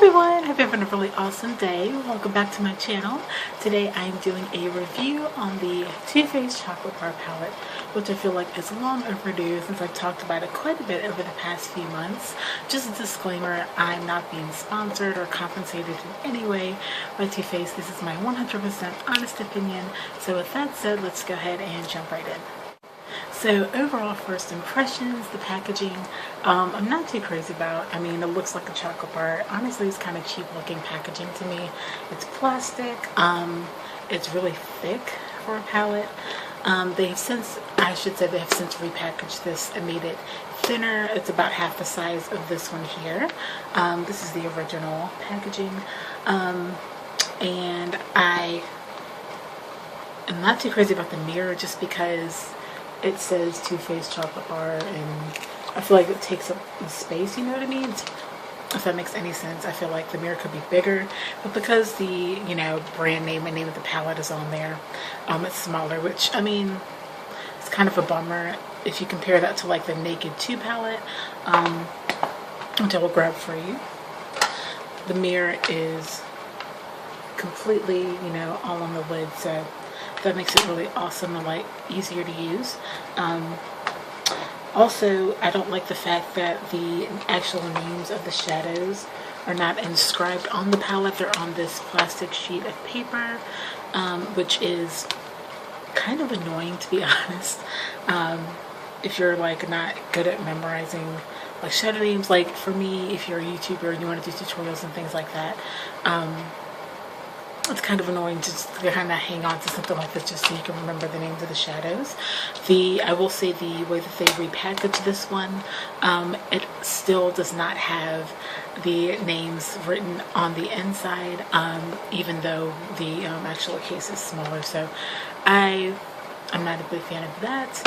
everyone, hope you're having a really awesome day. Welcome back to my channel. Today I'm doing a review on the Too Faced Chocolate Bar Palette, which I feel like is long overdue since I've talked about it quite a bit over the past few months. Just a disclaimer, I'm not being sponsored or compensated in any way by Too Faced. This is my 100% honest opinion. So with that said, let's go ahead and jump right in. So overall first impressions, the packaging, I'm not too crazy about. I mean, it looks like a chocolate bar. Honestly, it's kind of cheap looking packaging to me. It's plastic, it's really thick for a palette. They have since repackaged this and made it thinner. It's about half the size of this one here. This is the original packaging. And I am not too crazy about the mirror just because it says Too Faced Chocolate Bar, and I feel like it takes up the space, you know what I mean? If that makes any sense. I feel like the mirror could be bigger, but because the, you know, brand name and name of the palette is on there, it's smaller, which, I mean, it's kind of a bummer if you compare that to like the Naked 2 palette, which I will grab for you. The mirror is completely, you know, all on the lid, so that makes it really awesome and like easier to use. Also, I don't like the fact that the actual names of the shadows are not inscribed on the palette. They're on this plastic sheet of paper, which is kind of annoying, to be honest. If you're like not good at memorizing like shadow names, like for me, if you're a YouTuber and you want to do tutorials and things like that, it's kind of annoying to just kind of hang on to something like this just so you can remember the names of the shadows. I will say the way that they repackaged this one, it still does not have the names written on the inside, even though the actual case is smaller. So I'm not a big fan of that.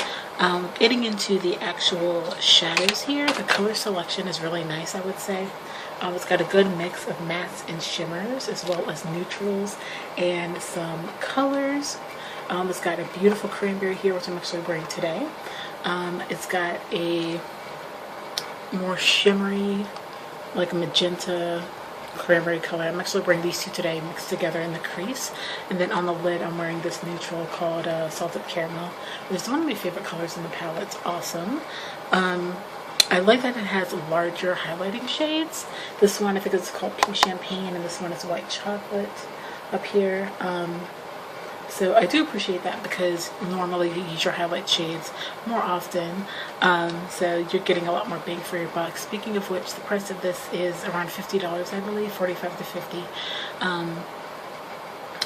Getting into the actual shadows here, the color selection is really nice, I would say. It's got a good mix of mattes and shimmers as well as neutrals and some colors. It's got a beautiful cranberry here, which I'm actually wearing today. It's got a more shimmery, like magenta cranberry color. I'm actually wearing these two today mixed together in the crease. And then on the lid, I'm wearing this neutral called Salted Caramel, which is one of my favorite colors in the palette. It's awesome. I like that it has larger highlighting shades. This one, I think it's called Pink Champagne, and this one is White Chocolate up here. So I do appreciate that because normally you use your highlight shades more often. So you're getting a lot more bang for your buck. Speaking of which, the price of this is around $50, I believe, $45 to $50.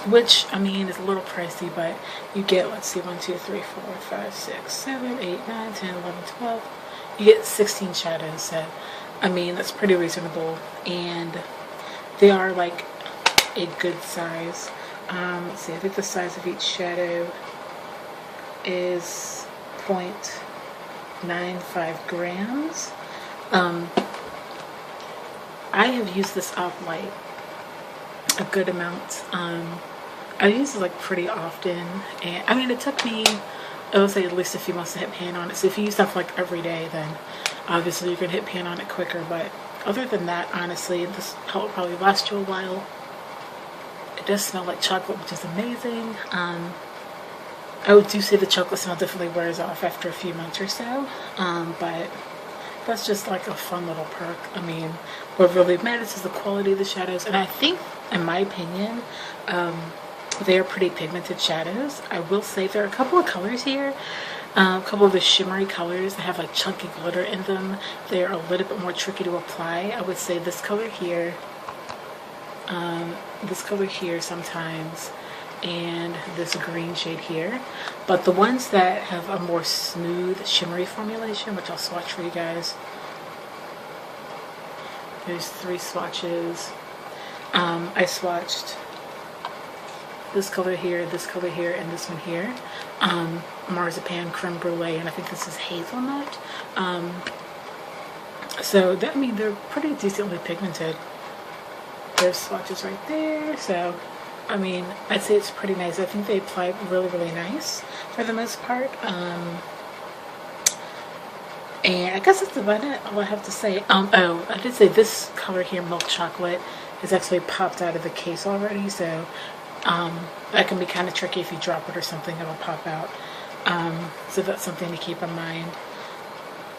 Which, I mean, is a little pricey, but you get, let's see, 1, 2, 3, 4, 5, 6, 7, 8, 9, 10, 11, 12. You get 16 shadows, so I mean that's pretty reasonable, and they are like a good size. Let's see, I think the size of each shadow is 0.95 grams. I have used this up like a good amount. I use it like pretty often, and I mean it took me, I would say, at least a few months to hit pan on it. So if you use stuff like every day, then obviously you can hit pan on it quicker. But other than that, honestly, this palette will probably last you a while. It does smell like chocolate, which is amazing. I do say the chocolate smell definitely wears off after a few months or so. But that's just like a fun little perk. I mean, what really matters is the quality of the shadows. And I think, in my opinion, they are pretty pigmented shadows. I will say there are a couple of colors here, a couple of the shimmery colors that have like chunky glitter in them. They are a little bit more tricky to apply. I would say this color here sometimes, and this green shade here. But the ones that have a more smooth shimmery formulation, which I'll swatch for you guys. There's 3 swatches. I swatched this color here, and this one here. Marzipan, creme brulee, and I think this is hazelnut. So that, I mean, they're pretty decently pigmented. There's swatches right there. So I mean, I'd say it's pretty nice. I think they apply really, really nice for the most part. And I guess that's about it, all I have to say. Oh, I did say this color here, Milk Chocolate, has actually popped out of the case already, so that can be kind of tricky. If you drop it or something, it'll pop out. So that's something to keep in mind.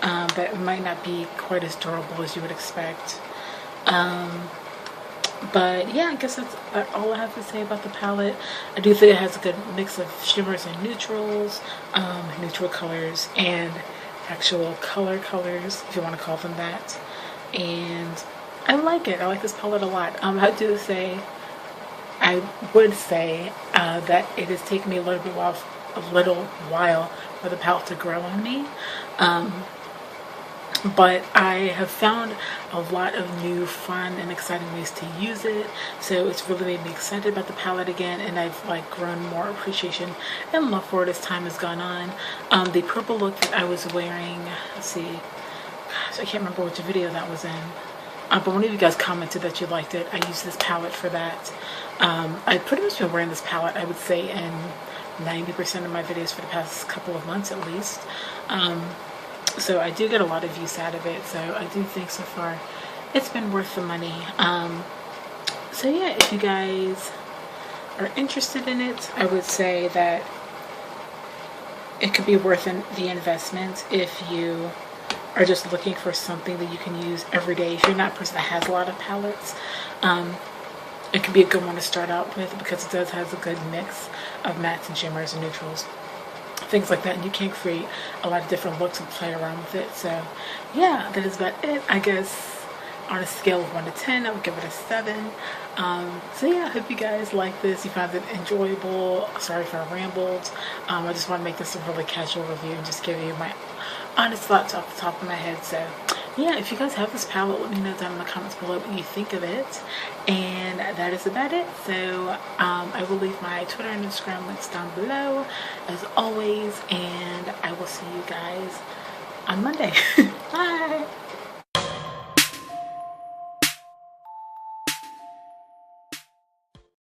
But it might not be quite as durable as you would expect. But yeah, I guess that's all I have to say about the palette. I do think it has a good mix of shimmers and neutrals, neutral colors, and actual colors, if you want to call them that. And I like it. I like this palette a lot. I would say that it has taken me a little while for the palette to grow on me. But I have found a lot of new fun and exciting ways to use it, so it's really made me excited about the palette again, and I've like grown more appreciation and love for it as time has gone on. The purple look that I was wearing, let's see, gosh, I can't remember which video that was in, but one of you guys commented that you liked it. I used this palette for that. I've pretty much been wearing this palette, I would say, in 90% of my videos for the past couple of months at least. So I do get a lot of use out of it, so I do think so far it's been worth the money. So yeah, if you guys are interested in it, I would say that it could be worth the investment if you are just looking for something that you can use every day. If you're not a person that has a lot of palettes, it could be a good one to start out with, because it does have a good mix of mattes and shimmers and neutrals, things like that, and you can create a lot of different looks and play around with it. So yeah, that is about it. I guess on a scale of 1 to 10, I would give it a 7. So yeah, I hope you guys like this, you found it enjoyable. Sorry if I rambled. I just want to make this a really casual review and just give you my honest thoughts off the top of my head. So yeah, if you guys have this palette, let me know down in the comments below what you think of it. And that is about it. So I will leave my Twitter and Instagram links down below as always, and I will see you guys on Monday. Bye.